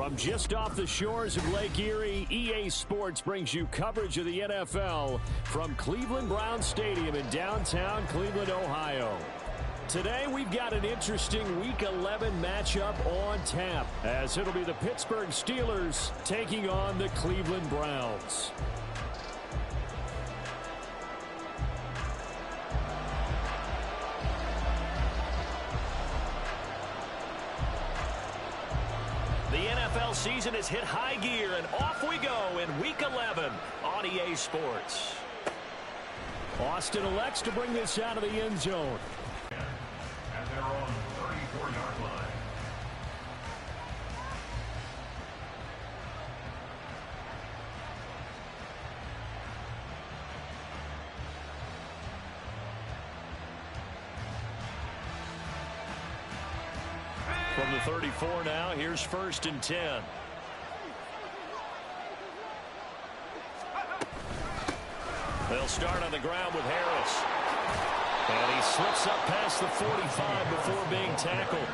From just off the shores of Lake Erie, EA Sports brings you coverage of the NFL from Cleveland Browns Stadium in downtown Cleveland, Ohio. Today, we've got an interesting Week 11 matchup on tap, as it'll be the Pittsburgh Steelers taking on the Cleveland Browns. Season has hit high gear, and off we go in Week 11 on EA Sports. Austin elects to bring this out of the end zone. And they're on the 34-yard line. From the 34 now, here's 1st and 10. They'll start on the ground with Harris. And he slips up past the 45 before being tackled.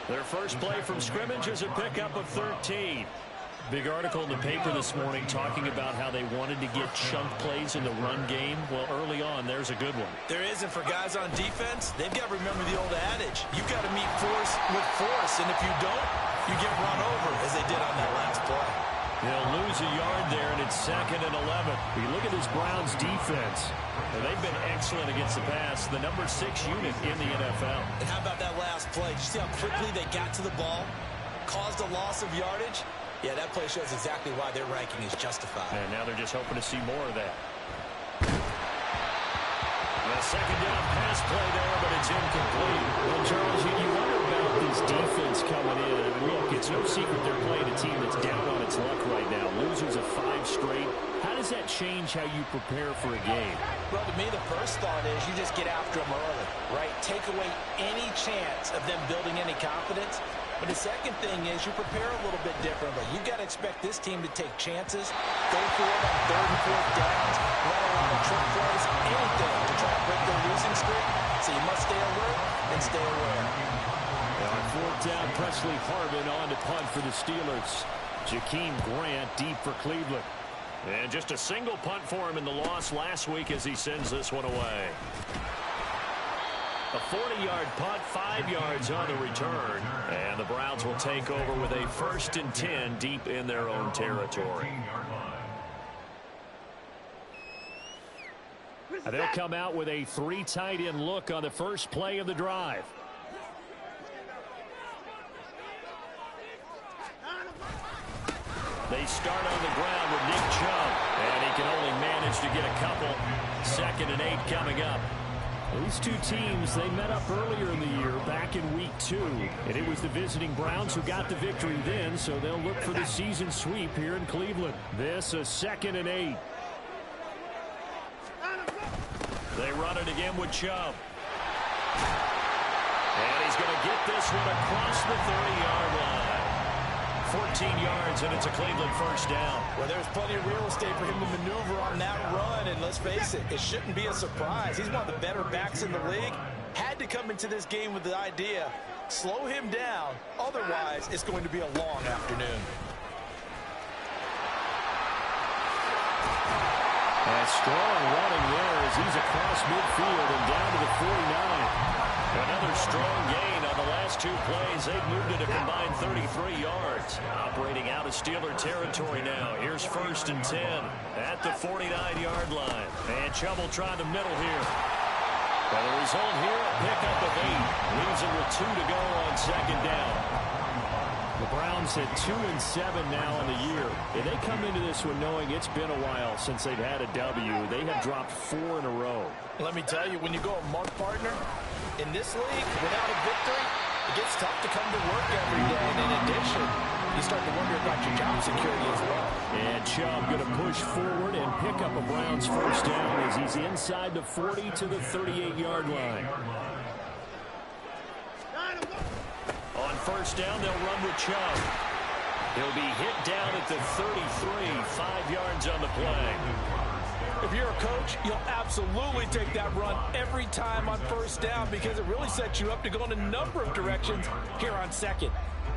Their first play from scrimmage is a pickup of 13. Big article in the paper this morning talking about how they wanted to get chunk plays in the run game. Well, early on, there's a good one. There is, and for guys on defense, they've got to remember the old adage. You've got to meet force with force, and if you don't, you get run over, as they did on that last play. They'll lose a yard there, and it's 2nd and 11. You look at this Browns defense. They've been excellent against the pass, the number 6 unit in the NFL. And how about that last play? Did you see how quickly they got to the ball, caused a loss of yardage? Yeah, that play shows exactly why their ranking is justified. And now they're just hoping to see more of that. The second down pass play there, but it's incomplete. Well, Charles, you wonder about this defense coming in. I mean, look, it's no secret they're playing a team that's down on its luck right now. Losers of 5 straight. How does that change how you prepare for a game? Well, to me, the first thought is you just get after them early, right? Take away any chance of them building any confidence. But the second thing is you prepare a little bit differently. You've got to expect this team to take chances, go for it on 3rd and 4th downs, run a lot of trick plays, anything to try to break their losing streak. So you must stay alert and stay aware. On 4th down, Presley Harvin on to punt for the Steelers. Jakeem Grant deep for Cleveland. And just a single punt for him in the loss last week as he sends this one away. A 40-yard punt, 5 yards on the return. And the Browns will take over with a 1st and 10 deep in their own territory. They'll come out with a 3 tight end look on the first play of the drive. They start on the ground with Nick Chubb. And he can only manage to get a couple. 2nd and 8 coming up. These two teams, they met up earlier in the year, back in week 2. And it was the visiting Browns who got the victory then, so they'll look for the season sweep here in Cleveland. This a 2nd and 8. They run it again with Chubb. And he's going to get this one across the 30-yard line. 14 yards, and it's a Cleveland first down. Well, there's plenty of real estate for him to maneuver on that run, and let's face it, it shouldn't be a surprise. He's one of the better backs in the league. Had to come into this game with the idea, slow him down, otherwise it's going to be a long afternoon. And strong running there as he's across midfield and down to the 49. Another strong gain on the last 2 plays. They've moved it a combined 33 yards. Operating out of Steeler territory now. Here's 1st and 10 at the 49-yard line. And Chubb will try the middle here. Well, the result here, a pickup of 8. Leaves it with 2 to go on 2nd down. The Browns at 2-7 now in the year. And they come into this one knowing it's been a while since they've had a W. They have dropped 4 in a row. Let me tell you, when you go a month, partner, in this league, without a victory, it gets tough to come to work every day. And in addition, you start to wonder about your job security as well. And Chubb going to push forward and pick up a Browns first down as he's inside the 40 to the 38-yard line. On first down, they'll run with Chubb. He'll be hit down at the 33, 5 yards on the play. If you're a coach, you'll absolutely take that run every time on first down because it really sets you up to go in a number of directions here on 2nd.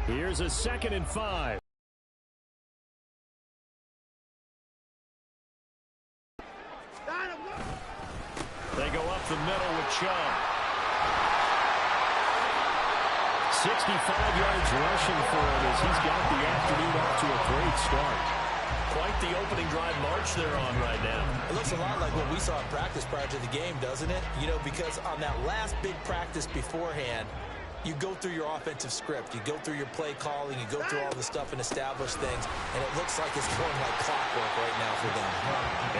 Here's a 2nd and 5. They go up the middle with Chubb. 65 yards rushing for him as he's got the afternoon off to a great start. Quite the opening drive march they're on right now. It looks a lot like what we saw in practice prior to the game, doesn't it? You know, because on that last big practice beforehand, you go through your offensive script. You go through your play calling. You go through all the stuff and establish things. And it looks like it's going like clockwork right now for them.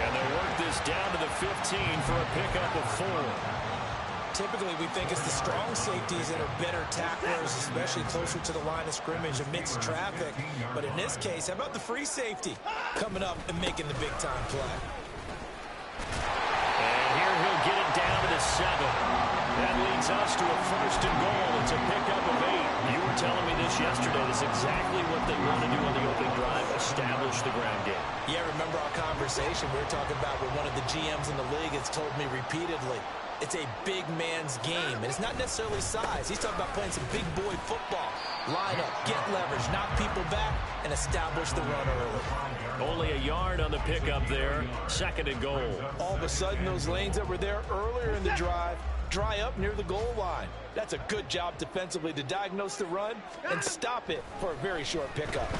And they'll work this down to the 15 for a pickup of 4. Typically, we think it's the strong safeties that are better tacklers, especially closer to the line of scrimmage amidst traffic. But in this case, how about the free safety coming up and making the big-time play? And here he'll get it down to the 7. That leads us to a 1st and goal. It's a pickup of 8. You were telling me this yesterday. This is exactly what they want to do on the opening drive, establish the ground game. Yeah, remember our conversation we were talking about with one of the GMs in the league has told me repeatedly, it's a big man's game, and it's not necessarily size. He's talking about playing some big boy football. Line up, get leverage, knock people back, and establish the run early. Only a yard on the pickup there. 2nd and goal. All of a sudden, those lanes that were there earlier in the drive dry up near the goal line. That's a good job defensively to diagnose the run and stop it for a very short pickup.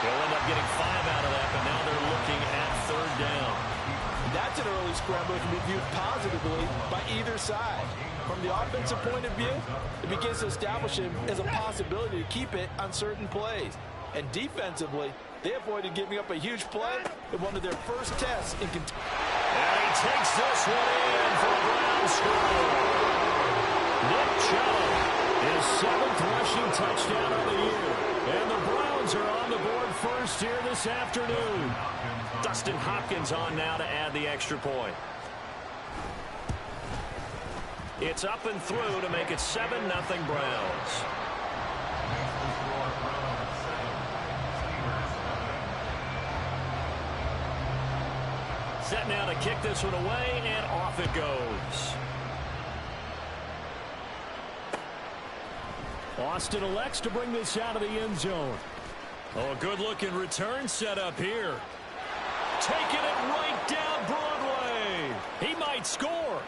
They'll end up getting 5 out of that, but now they're looking at 3rd down. That's an early scramble that can be viewed positively by either side. From the offensive point of view, it begins to establish him as a possibility to keep it on certain plays. And defensively, they avoided giving up a huge play in one of their first tests in Kentucky. And he takes this one in for a Brown score. Nick Chubb, his 7th rushing touchdown of the year. And the Browns are on the board first here this afternoon. Dustin Hopkins on now to add the extra point. It's up and through to make it 7-0 Browns. Set now to kick this one away, and off it goes. Austin elects to bring this out of the end zone. Oh, a good-looking return set up here. Taking it right down Broadway. He might score.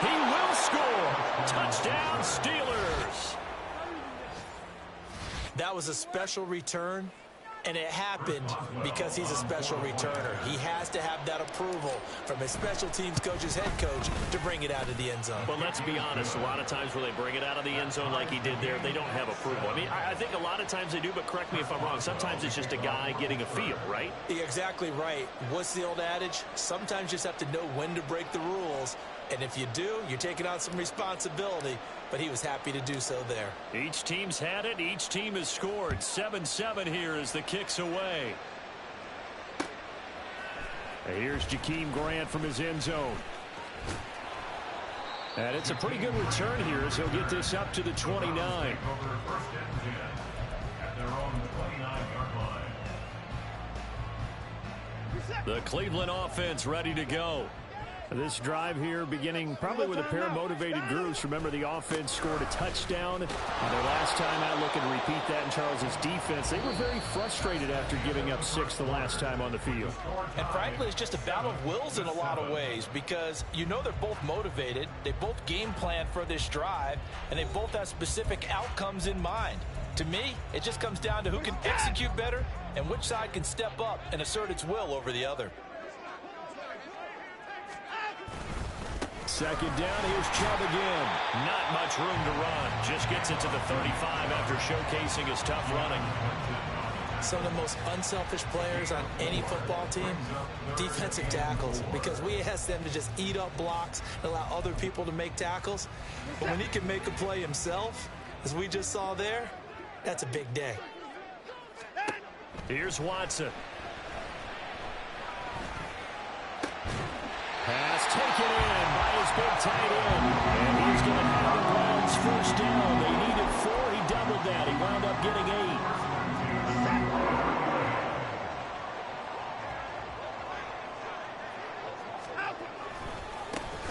He will score. Touchdown, Steelers. That was a special return And it happened because he's a special returner. He has to have that approval from his special teams coach's head coach to bring it out of the end zone. Well, let's be honest. A lot of times when they bring it out of the end zone like he did there, they don't have approval. I mean, I think a lot of times they do, but correct me if I'm wrong. Sometimes it's just a guy getting a feel, right? You're exactly right. What's the old adage? Sometimes you just have to know when to break the rules. And if you do, you're taking on some responsibility. But he was happy to do so there. Each team's had it. Each team has scored. 7-7 here as the kick's away. And here's Jakeem Grant from his end zone. And it's a pretty good return here as he'll get this up to the 29. The Cleveland offense ready to go. This drive here beginning probably with a pair of motivated groups. Remember, the offense scored a touchdown on their last time out. Looking to repeat that in Charles's defense. They were very frustrated after giving up 6 the last time on the field. And frankly, it's just a battle of wills in a lot of ways because you know they're both motivated. They both game plan for this drive, and they both have specific outcomes in mind. To me, it just comes down to who can execute better and which side can step up and assert its will over the other. Second down, here's Chubb again. Not much room to run. Just gets it to the 35 after showcasing his tough running. Some of the most unselfish players on any football team, defensive tackles, because we ask them to just eat up blocks and allow other people to make tackles. But when he can make a play himself, as we just saw there, that's a big day. Here's Watson. Pass taken in by his big tight end. And he's going to have the Browns first down. They needed 4. He doubled that. He wound up getting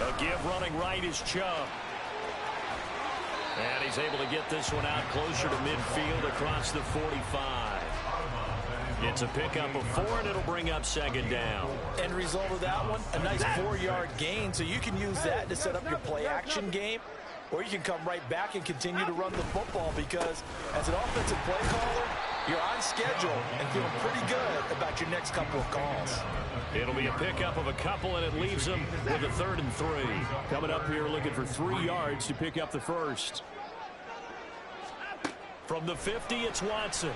8. A give running right is Chubb. And he's able to get this one out closer to midfield across the 45. It's a pickup of 4, and it'll bring up second down. End result of that one, a nice 4-yard gain, so you can use that to set up your play-action game, or you can come right back and continue to run the football because as an offensive play caller, you're on schedule and feeling pretty good about your next couple of calls. It'll be a pickup of a couple, and it leaves them with a 3rd and 3. Coming up here looking for 3 yards to pick up the first. From the 50, it's Watson.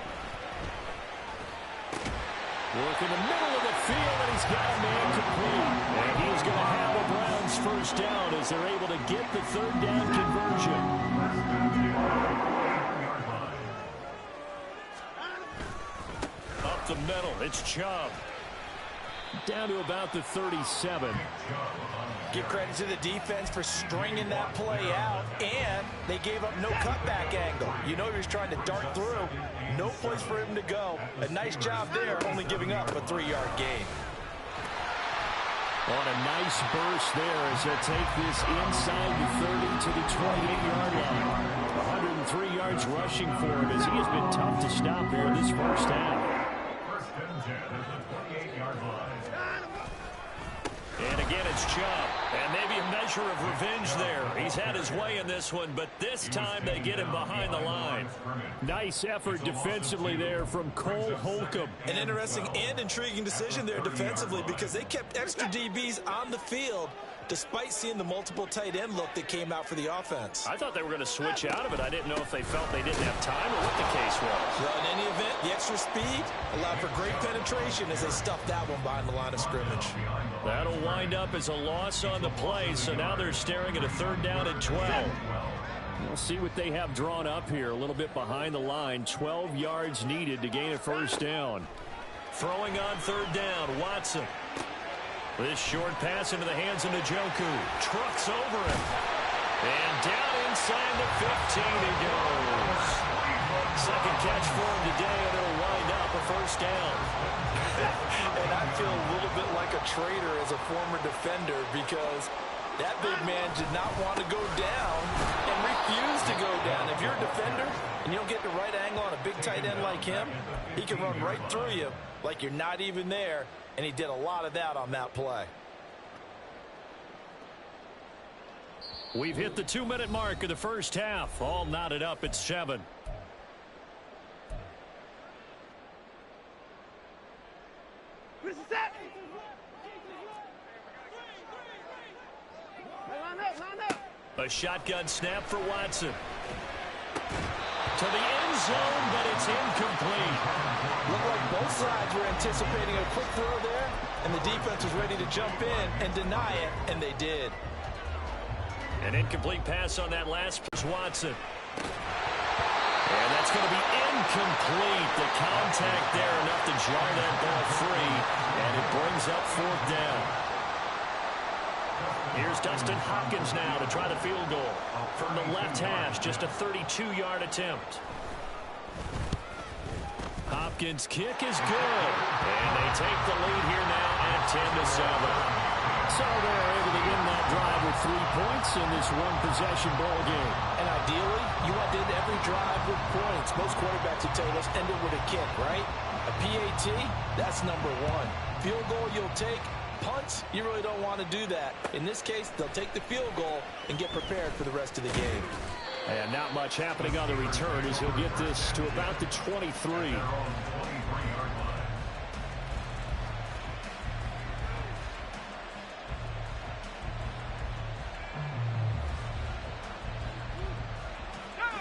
Work in the middle of the field, and he's got a man complete. And he's going to have the Browns first down as they're able to get the 3rd down conversion. Up the middle, it's Chubb. Down to about the 37. Give credit to the defense for stringing that play out, and they gave up no cutback angle. You know he was trying to dart through. No place for him to go. A nice job there, only giving up a 3-yard gain. On a nice burst there as they'll take this inside the 30 to the 28-yard line. 103 yards rushing for him as he has been tough to stop here in this first half. And again, it's Chubb. And maybe a measure of revenge there. He's had his way in this one, but this time they get him behind the line. Nice effort defensively there from Cole Holcomb. An interesting and intriguing decision there defensively because they kept extra DBs on the field despite seeing the multiple tight end look that came out for the offense. I thought they were going to switch out of it. I didn't know if they felt they didn't have time or what the case was. Well, in any event, the extra speed allowed for great penetration as they stuffed that one behind the line of scrimmage. That'll wind up as a loss on the play, so now they're staring at a 3rd down and 12. We'll see what they have drawn up here. A little bit behind the line. 12 yards needed to gain a first down. Throwing on 3rd down, Watson. This short pass into the hands of Njoku. Trucks over him. And down inside the 15 he goes. Second catch for him today, and it'll wind up a first down. And I feel a little bit like a traitor as a former defender because that big man did not want to go down and refused to go down. If you're a defender and you don't get the right angle on a big tight end like him, he can run right through you like you're not even there, and he did a lot of that on that play. We've hit the 2-minute mark of the first half. All knotted up at 7. A shotgun snap for Watson. To the end zone, but it's incomplete. Looked like both sides were anticipating a quick throw there, and the defense was ready to jump in and deny it, and they did. An incomplete pass on that last pass, Watson. And that's going to be incomplete. The contact there enough to jar that ball free, and it brings up fourth down. Here's Dustin Hopkins now to try the field goal. From the left hash, just a 32-yard attempt. Hopkins' kick is good. And they take the lead here now at 10-7. So they're able to win that drive with 3 points in this one-possession ball game. And ideally, you want to end every drive with points. Most quarterbacks would tell us end it with a kick, right? A PAT, that's number one. Field goal you'll take. Punts, you really don't want to do that. In this case, they'll take the field goal and get prepared for the rest of the game. And not much happening on the return as he'll get this to about the 23.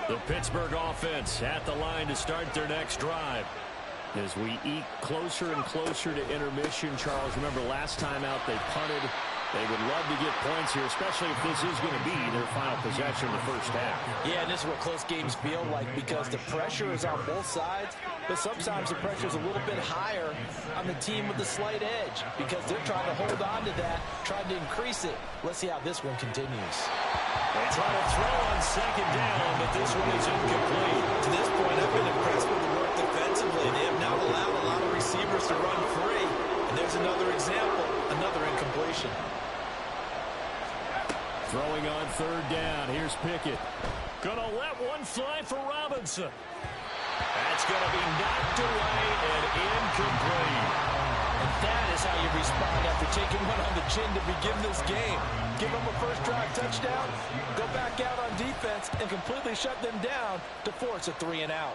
The Pittsburgh offense at the line to start their next drive. As we eke closer and closer to intermission, Charles, remember last time out they punted. They would love to get points here, especially if this is going to be their final possession in the first half. Yeah, and this is what close games feel like because the pressure is on both sides, but sometimes the pressure is a little bit higher on the team with the slight edge because they're trying to hold on to that, trying to increase it. Let's see how this one continues. They try to throw on second down, but this one is incomplete. To this point, I've been impressed with the work defensively. They have not allowed a lot of receivers to run free. And there's another example, another incompletion. Throwing on third down. Here's Pickett. Gonna let one fly for Robinson. That's gonna be knocked away and incomplete. And that is how you respond after taking one on the chin to begin this game. Give them a first drive touchdown, go back out on defense, and completely shut them down to force a 3-and-out.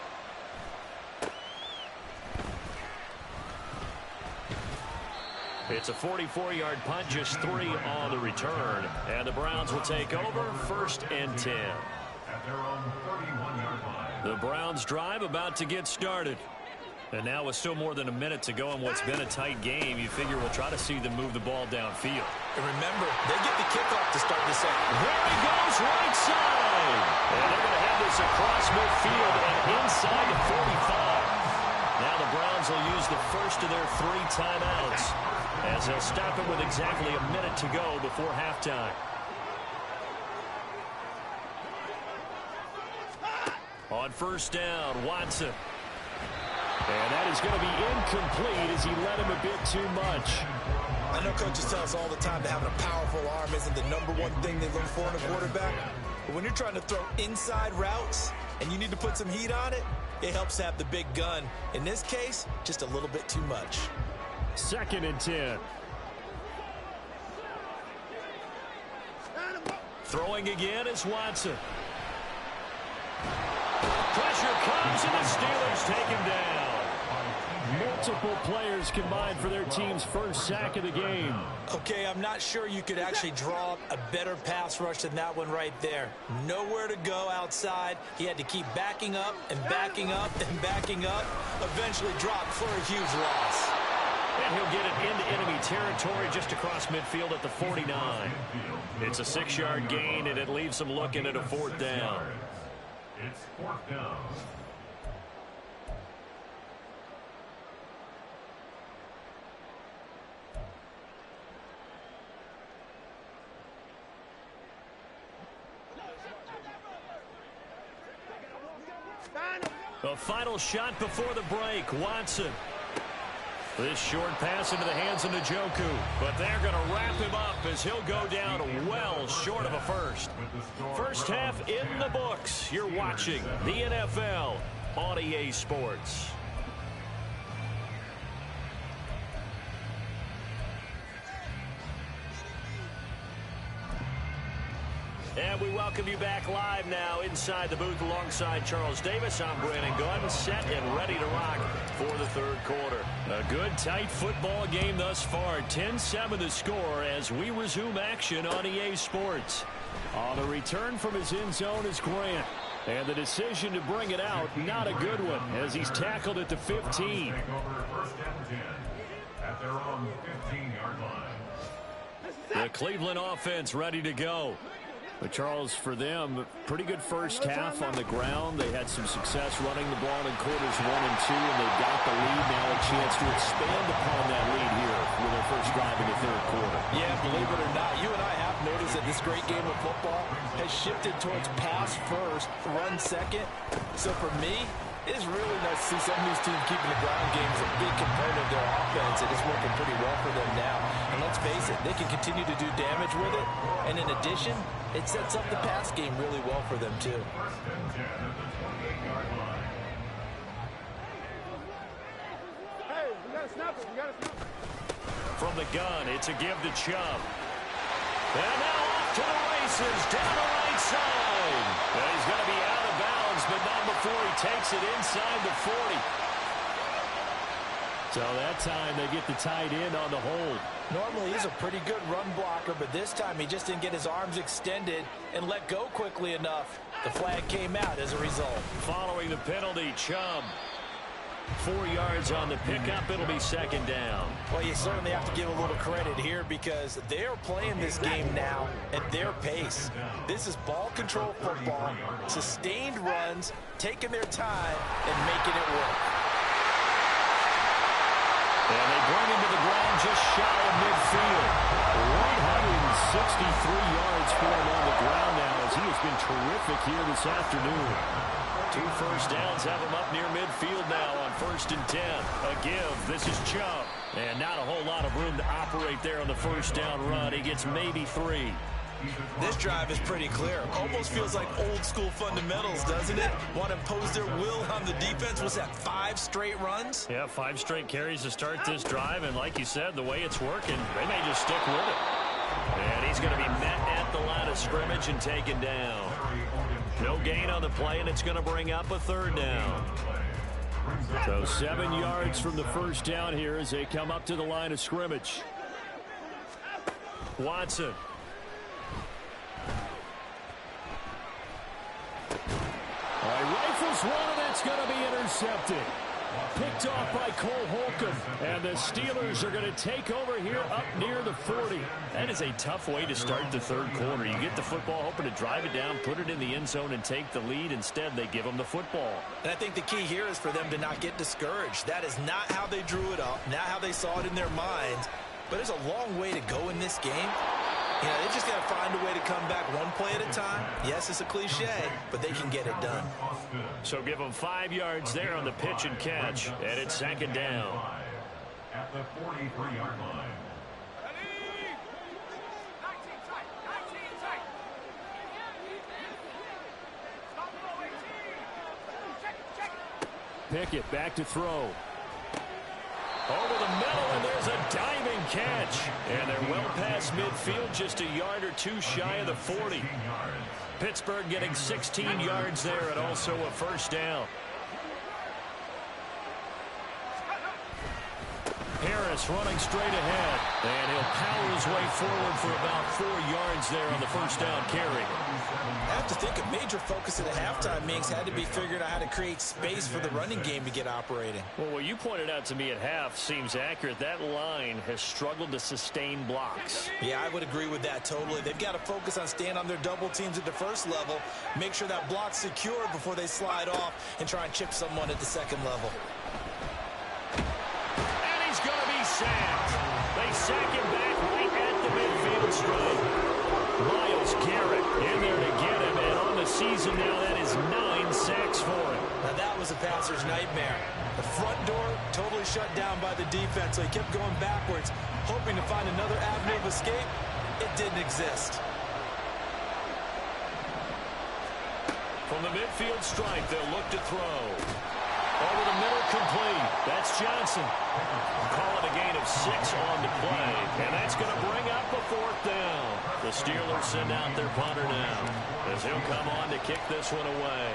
It's a 44-yard punt, just 3 on the return. And the Browns will take over, 1st and 10. At their own 31-yard line. The Browns drive about to get started. And now with still more than a minute to go in what's been a tight game, you figure we'll try to see them move the ball downfield. And remember, they get the kickoff to start the second. There he goes, right side. And they're going to have this across midfield and inside the 45. Now the Browns will use the first of their 3 timeouts as they'll stop it with exactly a minute to go before halftime. On first down, Watson. And that is going to be incomplete as he led him a bit too much. I know coaches tell us all the time that having a powerful arm isn't the #1 thing they look for in a quarterback. But when you're trying to throw inside routes and you need to put some heat on it, it helps have the big gun. In this case, just a little bit too much. 2nd and 10. Throwing again is Watson. Pressure comes and the Steelers take him down. Multiple players combined for their team's first sack of the game. Okay, I'm not sure you could actually draw up a better pass rush than that one right there. Nowhere to go outside. He had to keep backing up and backing up and backing up. Eventually dropped for a huge loss. And he'll get it into enemy territory just across midfield at the 49. It's a 6-yard gain, and it leaves them looking at a 4th down. It's 4th down. A final shot before the break. Watson. This short pass into the hands of Njoku. But they're going to wrap him up as he'll go down well short of a first. First half in the books. You're watching the NFL on EA Sports. And we welcome you back live now inside the booth alongside Charles Davis. I'm Brandon Gordon, set and ready to rock for the third quarter. A good, tight football game thus far. 10-7 the score as we resume action on EA Sports. On the return from his end zone is Grant. And the decision to bring it out, not a good one, as he's tackled at the 15. At their own 15-yard line. The Cleveland offense ready to go. But Charles, for them, pretty good first half on the ground. They had some success running the ball in quarters 1 and 2, and they got the lead. Now a chance to expand upon that lead here with their first drive in the third quarter. Yeah, believe it or not, you and I have noticed that this great game of football has shifted towards pass first, run second. So for me, it's really nice to see some of these teams keeping the ground game as a big component of their offense. It is working pretty well for them now. And let's face it, they can continue to do damage with it. And in addition, it sets up the pass game really well for them, too. Hey, we got to snap it. We got to snap it. From the gun, it's a give to Chubb. And now off to the races, down the right side. And he's going to be out of bounds, but not before he takes it inside the 40. So that time they get the tight end on the hold. Normally he's a pretty good run blocker, but this time he just didn't get his arms extended and let go quickly enough. The flag came out as a result. Following the penalty, Chubb. 4 yards on the pickup. It'll be second down. Well, you certainly have to give a little credit here because they're playing this game now at their pace. This is ball control football, sustained runs, taking their time and making it work. And they bring him to the ground just shy of midfield. 163 yards for him on the ground now as he has been terrific here this afternoon. 2 first downs have him up near midfield now on 1st and 10. A give. This is Chubb. And not a whole lot of room to operate there on the first down run. He gets maybe 3. This drive is pretty clear. Almost feels like old school fundamentals, doesn't it? Want to impose their will on the defense. Was that 5 straight runs? Yeah, 5 straight carries to start this drive. And like you said, the way it's working, they may just stick with it. And he's going to be met at the line of scrimmage and taken down. No gain on the play, and it's going to bring up a 3rd down. So 7 yards from the first down here as they come up to the line of scrimmage. Watson. All right, rifles one, and it's going to be intercepted. Picked off by Cole Holcomb, and the Steelers are going to take over here up near the 40. That is a tough way to start the third quarter. You get the football, hoping to drive it down, put it in the end zone, and take the lead. Instead, they give them the football. And I think the key here is for them to not get discouraged. That is not how they drew it up, not how they saw it in their minds. But there's a long way to go in this game. You know, they just got to find a way to come back one play at a time. Yes, it's a cliche, but they can get it done. So give them 5 yards there on the pitch and catch, and it's second down. At the 43-yard line. Pickett back to throw. Over the middle, and there's a diving catch. And they're well past midfield, just a yard or 2 shy of the 40. Pittsburgh getting 16 yards there and also a first down. Harris running straight ahead, and he'll power his way forward for about 4 yards there on the first down carry. I have to think a major focus at the halftime, Minks, had to be figuring out how to create space for the running game to get operating. Well, what you pointed out to me at half seems accurate. That line has struggled to sustain blocks. Yeah, I would agree with that totally. They've got to focus on staying on their double teams at the first level, make sure that block's secure before they slide off and try and chip someone at the second level. Sacked. They sack him back right at the midfield stripe. Myles Garrett in there to get him, and on the season now, that is 9 sacks for him. Now that was a passer's nightmare. The front door totally shut down by the defense, so he kept going backwards, hoping to find another avenue of escape. It didn't exist. From the midfield stripe, they'll look to throw. Over the middle, complete. That's Johnson. Calling a gain of 6 on the play. And that's going to bring up a 4th down. The Steelers send out their punter now, as he'll come on to kick this one away.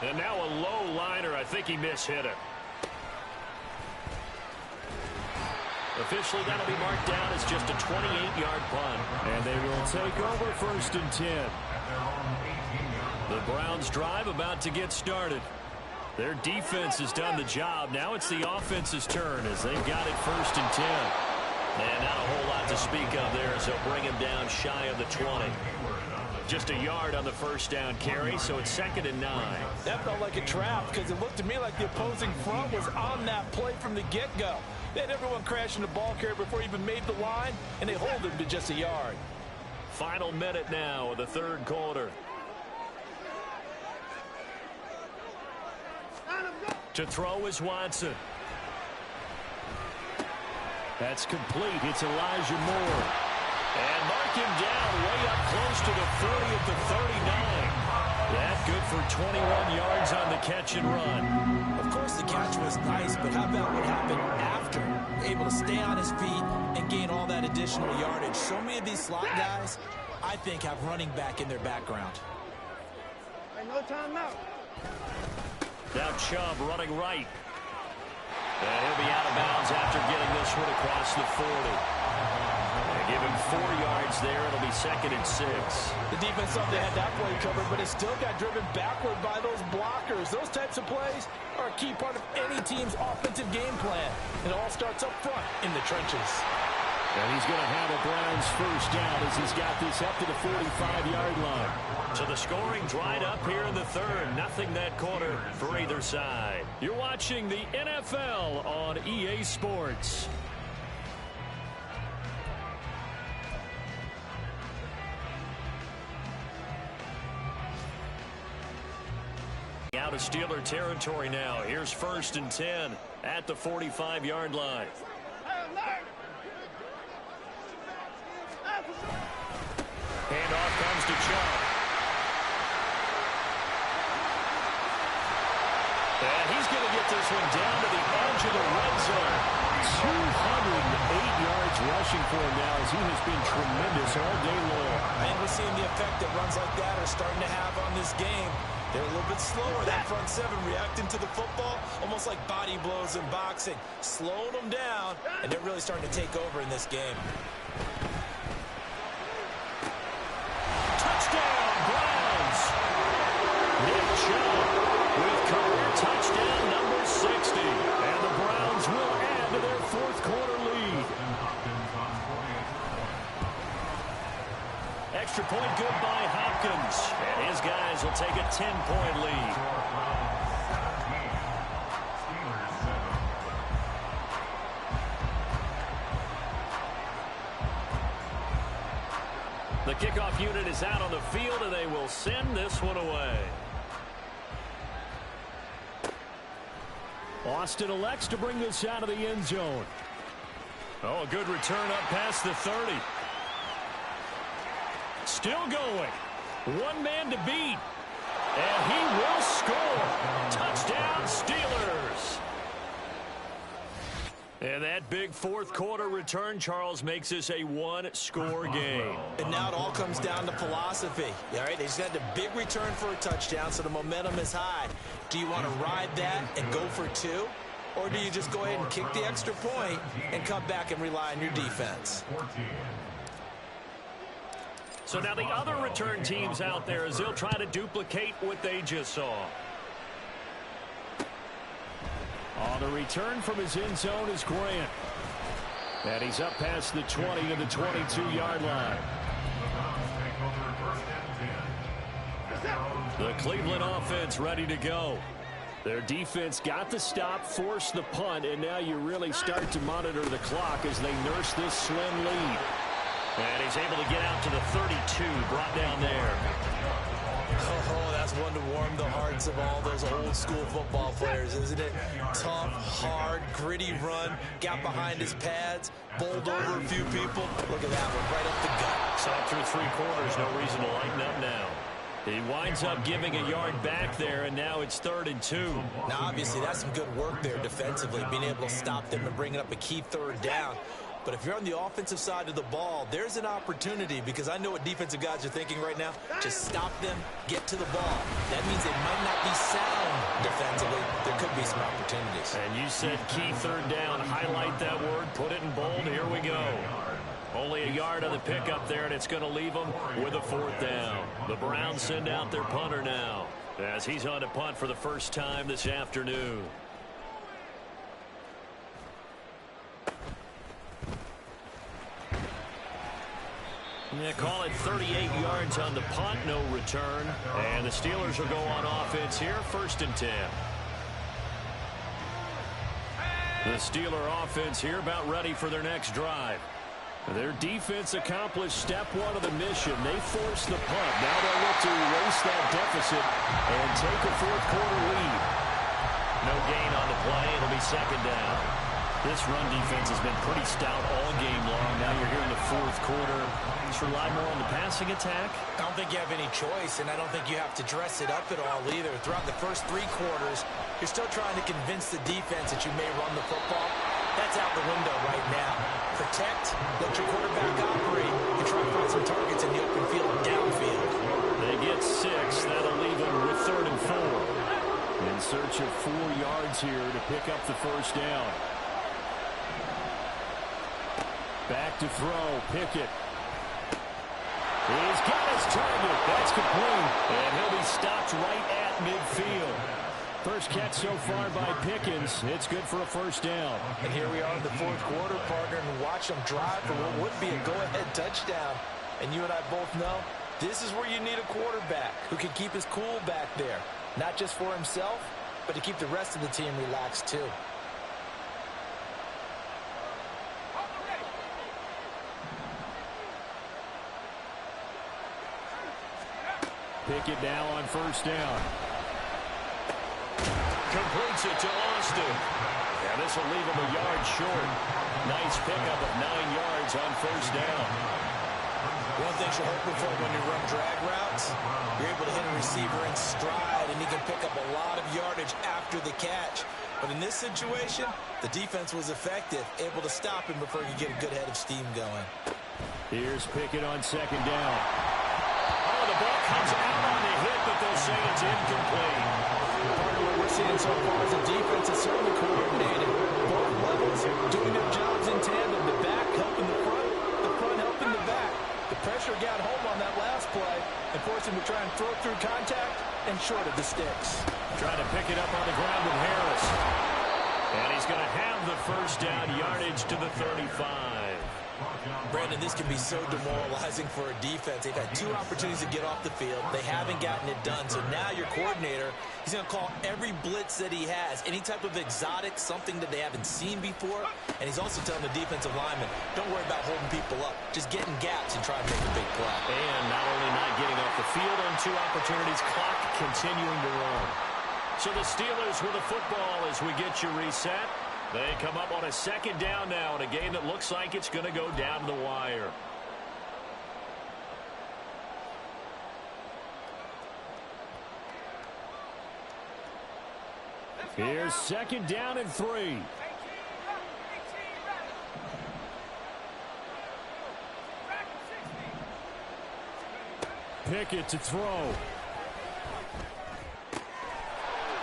And now a low liner. I think he mishit it. Officially, that'll be marked down as just a 28-yard punt. And they will take over 1st and 10. The Browns' drive about to get started. Their defense has done the job. Now it's the offense's turn as they've got it 1st and 10. And not a whole lot to speak of there as they'll bring him down shy of the 20. Just a yard on the first down carry, so it's 2nd and 9. That felt like a trap because it looked to me like the opposing front was on that play from the get-go. They had everyone crashing the ball carrier before he even made the line, and they hold him to just a yard. Final minute now of the 3rd quarter. To throw is Watson. That's complete. It's Elijah Moore. And mark him down way up close to the 30 at the 39. That good for 21 yards on the catch and run. Of course, the catch was nice, but how about what happened after? Able to stay on his feet and gain all that additional yardage. So many of these slot guys, I think, have running back in their background. Hey, no timeout. Now Chubb running right. And he'll be out of bounds after getting this one across the 40. They give him 4 yards there. It'll be 2nd and 6. The defense thought they had that play covered, but it still got driven backward by those blockers. Those types of plays are a key part of any team's offensive game plan. It all starts up front in the trenches. And he's going to have a Browns first down as he's got this up to the 45-yard line. So the scoring dried up here in the 3rd. Nothing that quarter for either side. You're watching the NFL on EA Sports. Out of Steeler territory now. Here's 1st and 10 at the 45-yard line. Handoff comes to Chubb. And he's going to get this one down to the edge of the red zone. 208 yards rushing for him now as he has been tremendous all day long. And we're seeing the effect that runs like that are starting to have on this game. They're a little bit slower, that front 7, reacting to the football, almost like body blows in boxing. Slowing them down, and they're really starting to take over in this game. Touchdown, Browns! Nick Chubb with career touchdown number 60. And the Browns will add to their 4th quarter lead. Extra point good by Hopkins. And his guys will take a 10-point lead. The kickoff unit is out on the field, and they will send this one away. Austin elects to bring this out of the end zone. Oh, a good return up past the 30. Still going. One man to beat. And he will score. Touchdown, Steelers. And that big 4th quarter return, Charles, makes this a 1-score game. And now it all comes down to philosophy. All right, they just had a big return for a touchdown, so the momentum is high. Do you want to ride that and go for 2? Or do you just go ahead and kick the extra point and come back and rely on your defense? So now the other return teams out there as they'll try to duplicate what they just saw. On the return from his end zone is Grant. And he's up past the 20 to the 22-yard line. The Cleveland offense ready to go. Their defense got the stop, forced the punt, and now you really start to monitor the clock as they nurse this slim lead. And he's able to get out to the 32, brought down there. Oh, that's one to warm the hearts of all those old-school football players, isn't it? Tough, hard, gritty run, got behind his pads, bowled over a few people. Look at that one, right up the gut. Saw through 3 quarters, no reason to lighten up now. He winds up giving a yard back there, and now it's 3rd and 2. Now, obviously, that's some good work there defensively, being able to stop them and bringing up a key 3rd down. But if you're on the offensive side of the ball, there's an opportunity, because I know what defensive guys are thinking right now. Just stop them, get to the ball. That means they might not be sound defensively. There could be some opportunities. And you said key third down. Highlight that word, put it in bold. Here we go. Only a yard on the pickup there, and it's going to leave them with a fourth down. The Browns send out their punter now, as he's on to punt for the first time this afternoon. Yeah, call it 38 yards on the punt, no return. And the Steelers will go on offense here, 1st and 10. The Steeler offense here about ready for their next drive. Their defense accomplished step 1 of the mission. They forced the punt. Now they'll look to erase that deficit and take a 4th quarter lead. No gain on the play. It'll be 2nd down. This run defense has been pretty stout all game long. Now you're here in the 4th quarter. Just rely more on the passing attack. I don't think you have any choice, and I don't think you have to dress it up at all either. Throughout the first 3 quarters, you're still trying to convince the defense that you may run the football. That's out the window right now. Protect, let your quarterback operate, and try to find some targets in the open field and downfield. They get 6. That'll leave them with 3rd and 4. In search of 4 yards here to pick up the 1st down. Back to throw. Pickett. He's got his target. That's complete. And he'll be stopped right at midfield. First catch so far by Pickens. It's good for a 1st down. And here we are in the 4th quarter, partner, and watch them drive for what would be a go-ahead touchdown. And you and I both know this is where you need a quarterback who can keep his cool back there. Not just for himself, but to keep the rest of the team relaxed too. Pickett now on 1st down. Completes it to Austin. And this will leave him a yard short. Nice pickup of 9 yards on 1st down. One thing you're hoping for when you run drag routes, you're able to hit a receiver in stride, and he can pick up a lot of yardage after the catch. But in this situation, the defense was effective, able to stop him before he could get a good head of steam going. Here's Pickett on 2nd down. Oh, the ball comes out on the hit, but they'll say it's incomplete. Part of what we're seeing so far is the defense is certainly coordinated. Both levels doing their jobs in tandem. The back helping the front helping the back. The pressure got home on that last play and forced him to try and throw through contact and short of the sticks. Trying to pick it up on the ground with Harris. And he's going to have the 1st down, yardage to the 35. Brandon, this can be so demoralizing for a defense. They've had 2 opportunities to get off the field. They haven't gotten it done. So now your coordinator, he's going to call every blitz that he has, any type of exotic, something that they haven't seen before. And he's also telling the defensive lineman, don't worry about holding people up. Just get in gaps and try to make a big play. And not only not getting off the field on 2 opportunities, clock continuing to run. So the Steelers with the football as we get you reset. They come up on a 2nd down now in a game that looks like it's going to go down to the wire. Here's 2nd down and 3. Pickett to throw.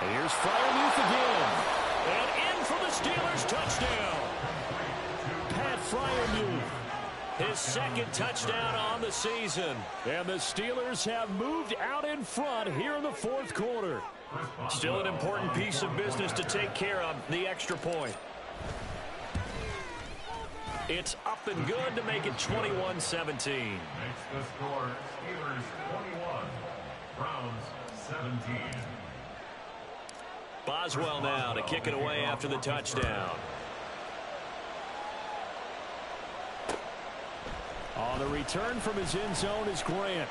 And here's Freiermuth again. And in for the Steelers touchdown. Pat Freiermuth, his 2nd touchdown on the season. And the Steelers have moved out in front here in the 4th quarter. Still an important piece of business to take care of, the extra point. It's up and good to make it 21-17. Makes the score Steelers 21, Browns 17. Boswell now to kick it away after the touchdown. On the return from his end zone is Grant.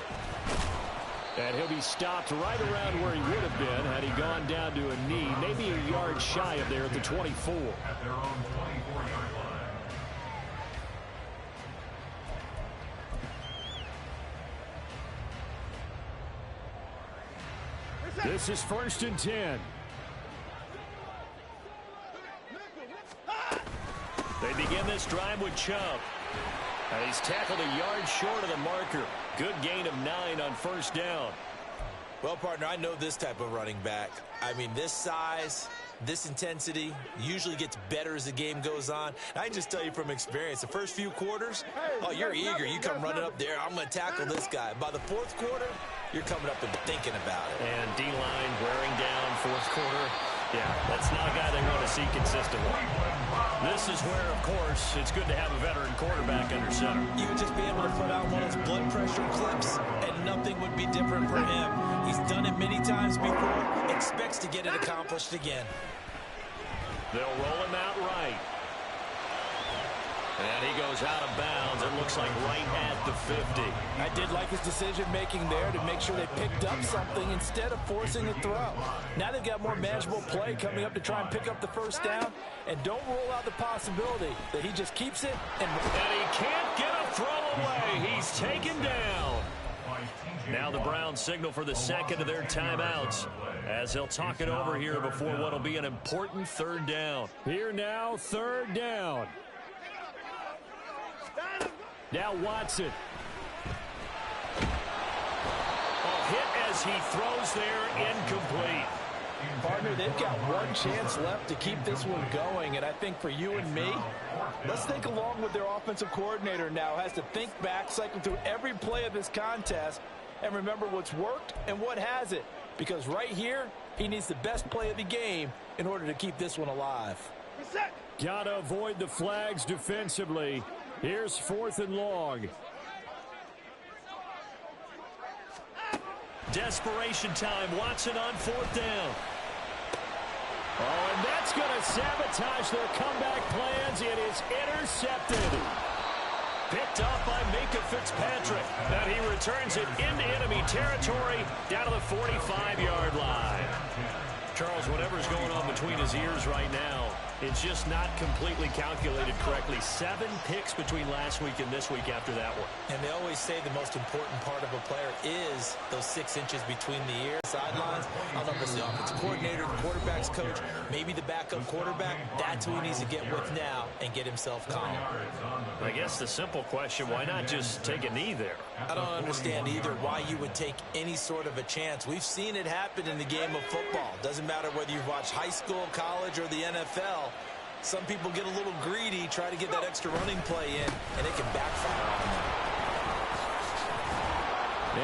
And he'll be stopped right around where he would have been had he gone down to a knee, maybe a yard shy of there at the 24. At their own 24-yard line. This is 1st and 10. They begin this drive with Chubb. He's tackled a yard short of the marker. Good gain of 9 on first down. Well, partner, I know this type of running back. I mean, this size, this intensity usually gets better as the game goes on. I can just tell you from experience, the first few quarters, oh, you're eager. You come running up there, I'm going to tackle this guy. By the fourth quarter, you're coming up and thinking about it. And D-line wearing down fourth quarter. Yeah, that's not a guy they want to see consistently. This is where, of course, it's good to have a veteran quarterback under center. You would just be able to put out one of those blood pressure clips, and nothing would be different for him. He's done it many times before, expects to get it accomplished again. They'll roll him out right. And he goes out of bounds. It looks like right at the 50. I did like his decision-making there to make sure they picked up something instead of forcing a throw. Now they've got more manageable play coming up to try and pick up the first down. And don't rule out the possibility that he just keeps it. And he can't get a throw away. He's taken down. Now the Browns signal for the second of their timeouts as they'll talk it over here before what will be an important third down. Here now, third down. Now Watson. A hit as he throws there, incomplete. Partner, they've got one chance left to keep this one going, and I think for you and me, let's think along with their offensive coordinator now. Has to think back, cycle through every play of this contest, and remember what's worked and what hasn't. Because right here, he needs the best play of the game in order to keep this one alive. Gotta avoid the flags defensively. Here's 4th and long. Desperation time. Watson on 4th down. Oh, and that's going to sabotage their comeback plans. It is intercepted. Picked off by Minka Fitzpatrick. And he returns it into enemy territory down to the 45-yard line. Charles, whatever's going on between his ears right now, it's just not completely calculated correctly. 7 picks between last week and this week after that one. And they always say the most important part of a player is those 6 inches between the ears, sidelines. I don't know if it's the offensive coordinator, the quarterback's coach, maybe the backup quarterback. That's who he needs to get with now and get himself calm. I guess the simple question, why not just take a knee there? I don't understand either why you would take any sort of a chance. We've seen it happen in the game of football. Doesn't matter whether you've watched high school, college, or the NFL. Some people get a little greedy, try to get that extra running play in, and it can backfire on them.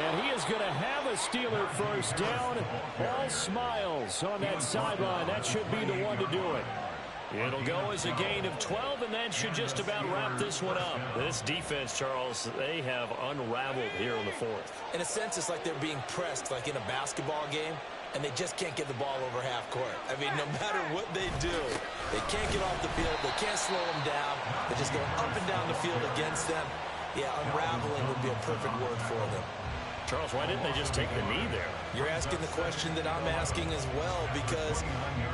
And he is going to have a Steeler first down. All smiles on that sideline. That should be the one to do it. It'll go as a gain of 12, and that should just about wrap this one up. This defense, Charles, they have unraveled here in the 4th. In a sense, it's like they're being pressed, like in a basketball game, and they just can't get the ball over half court. I mean, no matter what they do, they can't get off the field. They can't slow them down. They're just going up and down the field against them. Yeah, unraveling would be a perfect word for them. Charles, why didn't they just take the knee there? You're asking the question that I'm asking as well, because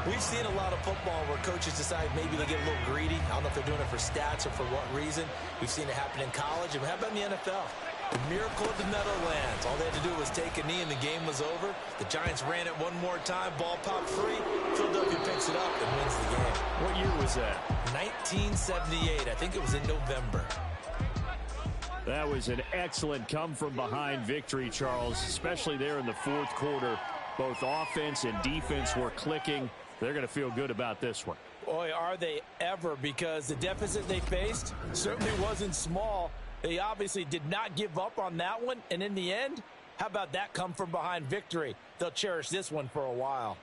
we've seen a lot of football where coaches decide maybe they get a little greedy. I don't know if they're doing it for stats or for what reason. We've seen it happen in college. And how about in the NFL? The miracle of the Meadowlands. All they had to do was take a knee and the game was over. The Giants ran it one more time. Ball popped free. Philadelphia picks it up and wins the game. What year was that? 1978. I think it was in November. That was an excellent come-from-behind victory, Charles, especially there in the 4th quarter. Both offense and defense were clicking. They're going to feel good about this one. Boy, are they ever, because the deficit they faced certainly wasn't small. They obviously did not give up on that one, and in the end, how about that come-from-behind victory? They'll cherish this one for a while.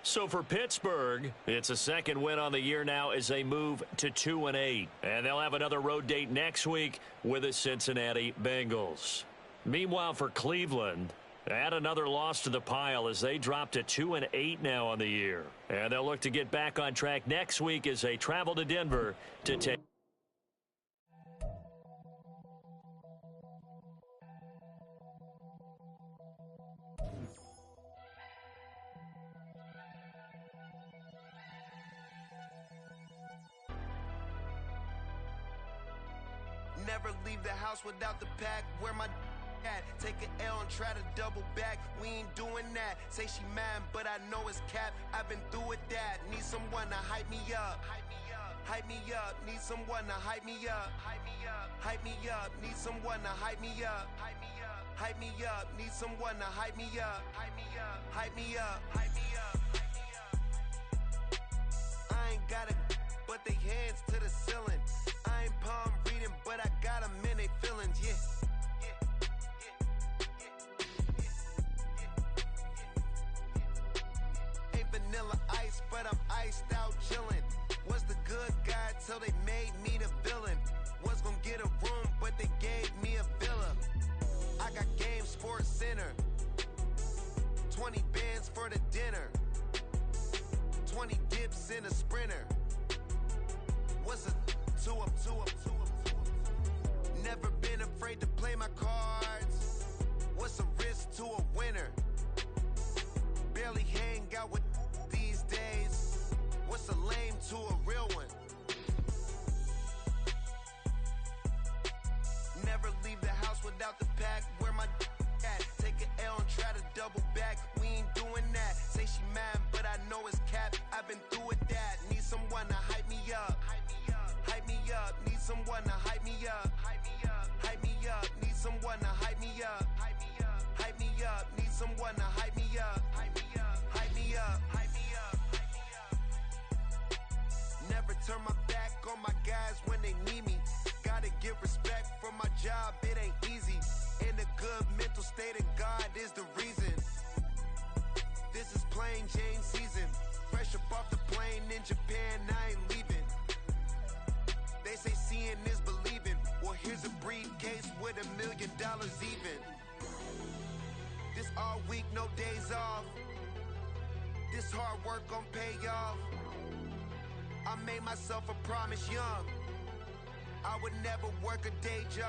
So for Pittsburgh, it's a second win on the year now as they move to 2-8. And they'll have another road date next week with the Cincinnati Bengals. Meanwhile, for Cleveland, add another loss to the pile as they drop to 2-8 now on the year. And they'll look to get back on track next week as they travel to Denver to take. Never leave the house without the pack. Where my at? Take an L and try to double back. We ain't doing that. Say she mad, but I know it's cap. I've been through with that. Need someone to hype me up. hype me up. Need someone to hype me up. Hype me up. Hype me up. Need someone to hype me up. Hype me up. Hype me up. Need someone to hype me up. Hype me up. Hype me up. Hype me up. I ain't got it, but they hands to the ceiling. I ain't palm reading, but I got them in they feelings. Yeah. Vanilla ice, but I'm iced out chillin'. Was the good guy till they made me the villain. Was gonna get a room, but they gave me a villa. I got Game Sports Center. 20 bands for the dinner. 20 dips in a sprinter. What's a two up? Never been afraid to play my cards. What's a risk to a winner? Barely hang out with these days. What's a lame to a real one? Never leave the house without the pack. Where my at? Take an L and try to double back. We ain't doing that. Say she mad, but I know it's cap. I've been through with that. Need someone to hype me up. Hype me up. Hype me up. Need someone to hype me up. Hype me up. Hype me up. Need someone to hype me up. Hype me up. Hype me up. Need someone to hype me up. Hype me up. Hype me up. Hype me up. Hype me up. Never turn my back on my guys when they need me. Gotta give respect for my job, it ain't easy. In a good mental state, and God is the reason. This is plain Jane season. Fresh up off the plane in Japan, I ain't leaving. They say seeing is believing. Well, here's a briefcase with $1 million even. This all week, no days off. This hard work gon' pay off. I made myself a promise young. I would never work a day job.